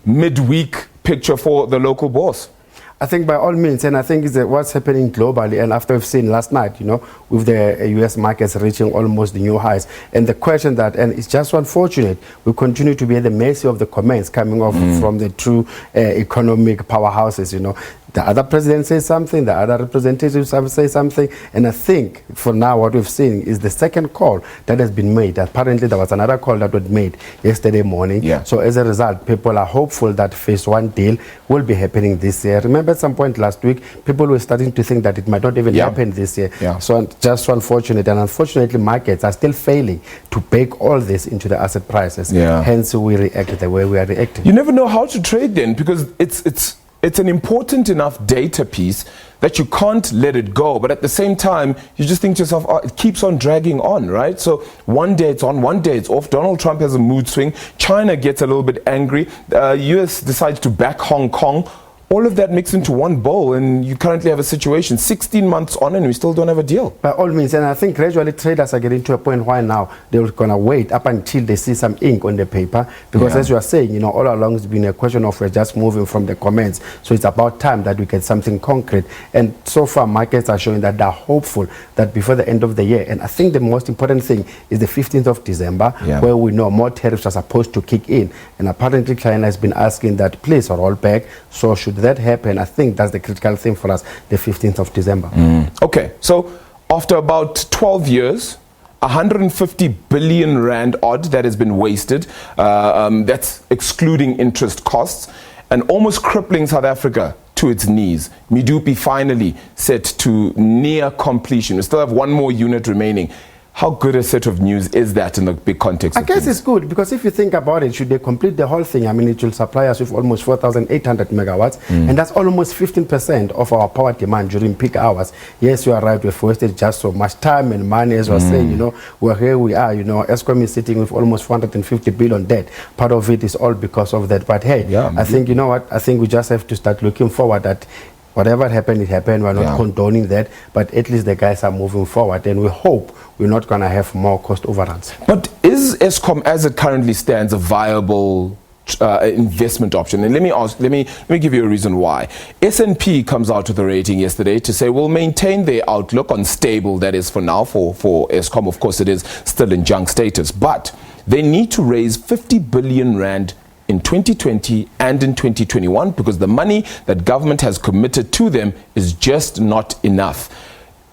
midweek picture for the local bourse? I think by all means, and I think it's what's happening globally, and after we've seen last night, with the US markets reaching almost the new highs, and the question that, and it's just unfortunate, we continue to be at the mercy of the comments coming off from the true economic powerhouses, The other president says something, the other representatives say something, and I think for now what we've seen is the second call that has been made. Apparently there was another call that was made yesterday morning. Yeah. So as a result, people are hopeful that phase one deal will be happening this year. Remember at some point last week, people were starting to think that it might not even happen this year. Yeah. So just so unfortunate, and unfortunately markets are still failing to bake all this into the asset prices. Yeah. Hence we react the way we are reacting. You never know how to trade then, because it's an important enough data piece that you can't let it go. But at the same time, you just think to yourself, oh, it keeps on dragging on, right? So one day it's on, one day it's off. Donald Trump has a mood swing. China gets a little bit angry. US decides to back Hong Kong. All of that mixed into one bowl, and you currently have a situation 16 months on and we still don't have a deal. By all means, and I think gradually traders are getting to a point why now they're going to wait up until they see some ink on the paper, because as you are saying, all along it's been a question of we're just moving from the comments. So it's about time that we get something concrete. And so far markets are showing that they're hopeful that before the end of the year, and I think the most important thing is the 15th of December, where we know more tariffs are supposed to kick in. And apparently China has been asking that please roll back. So should that happen, I think that's the critical thing for us, the 15th of December. Okay, so after about 12 years, 150 billion rand odd that has been wasted, that's excluding interest costs, and almost crippling South Africa to its knees. Medupi finally set to near completion. We still have one more unit remaining. How good a set of news is that in the big context? I guess it's good, because if you think about it, should they complete the whole thing, I mean, it will supply us with almost 4,800 megawatts, and that's almost 15% of our power demand during peak hours. Yes, you are right, we've wasted just so much time and money, as I was saying, we're here we are, Eskom is sitting with almost 450 billion debt. Part of it is all because of that, but hey, I think, I think we just have to start looking forward that whatever happened, it happened. We're not condoning that, but at least the guys are moving forward, and we hope we're not going to have more cost overruns. But is Eskom, as it currently stands, a viable investment option? And let me give you a reason why. S&P comes out with a rating yesterday to say we'll maintain their outlook on stable, that is for now, for Eskom. Of course, it is still in junk status, but they need to raise 50 billion rand in 2020 and in 2021, because the money that government has committed to them is just not enough.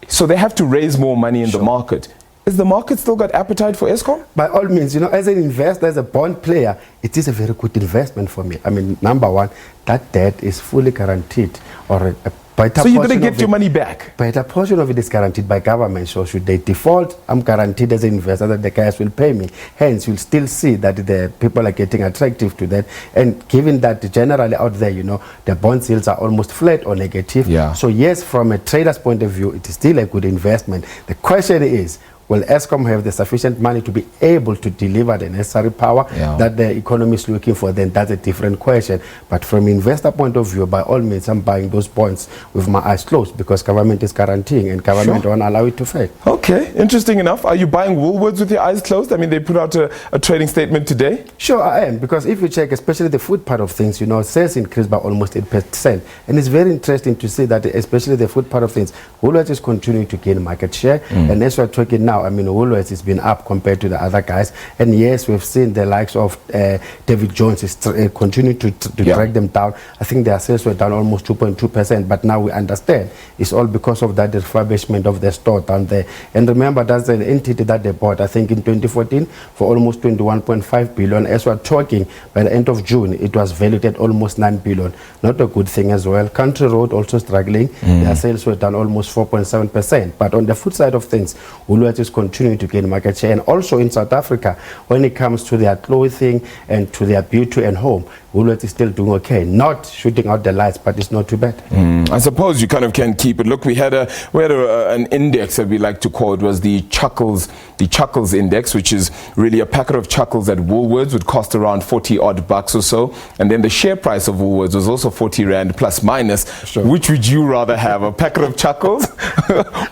So they have to raise more money in the market. Is the market still got appetite for Eskom? By all means, as an investor, as a bond player, it is a very good investment for me. I mean, number one, that debt is fully guaranteed, or so you're going to get your money back? But a portion of it is guaranteed by government. So should they default, I'm guaranteed as an investor that the guys will pay me. Hence, you'll still see that the people are getting attractive to that. And given that generally out there, the bond yields are almost flat or negative. So yes, from a trader's point of view, it is still a good investment. The question is, will Eskom have the sufficient money to be able to deliver the necessary power that the economy is looking for? Then that's a different question. But from investor point of view, by all means, I'm buying those bonds with my eyes closed, because government is guaranteeing and government won't allow it to fail. Okay, interesting enough. Are you buying Woolworths with your eyes closed? I mean, they put out a trading statement today. Sure, I am, because if you check, especially the food part of things, sales increased by almost 8%. And it's very interesting to see that, especially the food part of things, Woolworths is continuing to gain market share. And as we're talking now, I mean, Woolworths has been up compared to the other guys. And yes, we've seen the likes of David Jones is continuing to drag them down. I think their sales were down almost 2.2%. But now we understand it's all because of that refurbishment of the store down there. And remember, that's an entity that they bought, I think, in 2014 for almost 21.5 billion. As we're talking, by the end of June, it was valued at almost 9 billion. Not a good thing as well. Country Road also struggling. Their sales were down almost 4.7%. But on the food side of things, Woolworths is continuing to gain market share. And also in South Africa, when it comes to their clothing and to their beauty and home, Woolworths is still doing okay. Not shooting out the lights, but it's not too bad. I suppose you kind of can keep it. Look, we had an index that we like to call, it was the Chuckles index, which is really a packet of Chuckles at Woolworths would cost around 40 odd bucks or so. And then the share price of Woolworths was also 40 rand plus minus. Which would you rather have, a packet of Chuckles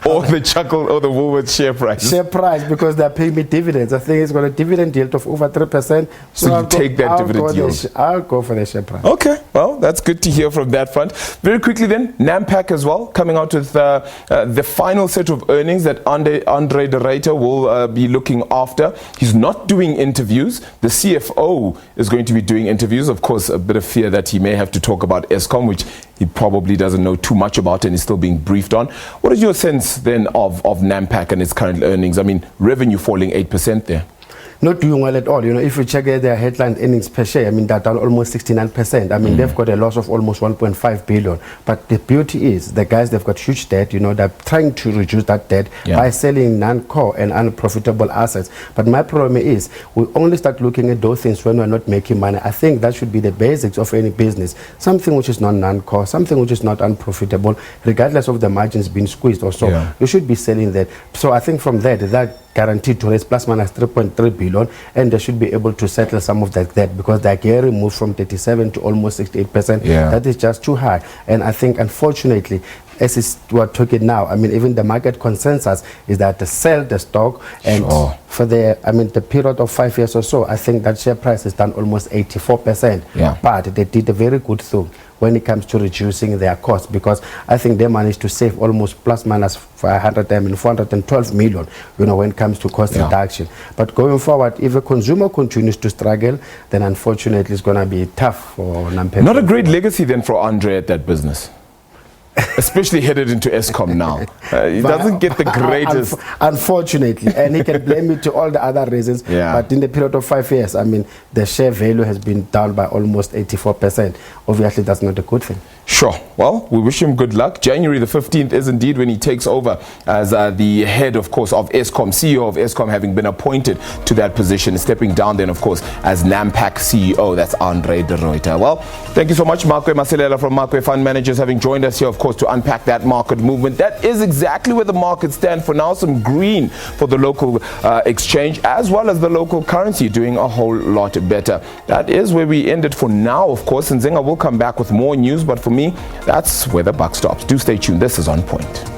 or the Woolworths share price? prices. Share price, because they're paying me dividends. I think it's got a dividend yield of over 3%. So you take that dividend yield. I'll go for the share price. Okay, well, that's good to hear from that front. Very quickly then, Nampak as well, coming out with the final set of earnings that Andre de Ruyter will be looking after. He's not doing interviews. The CFO is going to be doing interviews. Of course, a bit of fear that he may have to talk about Eskom, which he probably doesn't know too much about and is still being briefed on. What is your sense then of Nampak and its current earnings? I mean, revenue falling 8% there. Not doing well at all. You know, if you check their headline earnings per share, I mean, they're down almost 69%. I mean, they've got a loss of almost 1.5 billion. But the beauty is, the guys, they've got huge debt. You know, they're trying to reduce that debt by selling non-core and unprofitable assets. But my problem is, we only start looking at those things when we're not making money. I think that should be the basics of any business. Something which is not non-core, something which is not unprofitable, regardless of the margins being squeezed or so, you should be selling that. So I think from that guaranteed to raise plus minus 3.3 billion, and they should be able to settle some of that debt, because their gearing moved from 37 to almost 68%. That is just too high. And I think, unfortunately, as we're talking now, I mean, even the market consensus is that they sell the stock, and for the period of 5 years or so, I think that share price is down almost 84%. But they did a very good thing when it comes to reducing their costs, because I think they managed to save almost plus minus 412 million, you know, when it comes to cost reduction. But going forward, if a consumer continues to struggle, then unfortunately it's going to be tough for Nampak. Not a great legacy then for Andre at that business. Especially headed into Eskom now. He doesn't get the greatest... Unfortunately, and he can blame it to all the other reasons. But in the period of 5 years, I mean, the share value has been down by almost 84%. Obviously, that's not a good thing. Sure. Well, we wish him good luck. January the 15th is indeed when he takes over as the head, of course, of Eskom, CEO of Eskom, having been appointed to that position, stepping down then, of course, as Nampak CEO. That's Andre de Ruyter. Well, thank you so much, Makwe Masilela from Makwe Fund Managers, having joined us here, of course, to unpack that market movement. That is exactly where the markets stand for now. Some green for the local exchange, as well as the local currency doing a whole lot better. That is where we ended for now, of course, and Zinga will come back with more news, but for me, that's where the buck stops. Do stay tuned. This is On Point.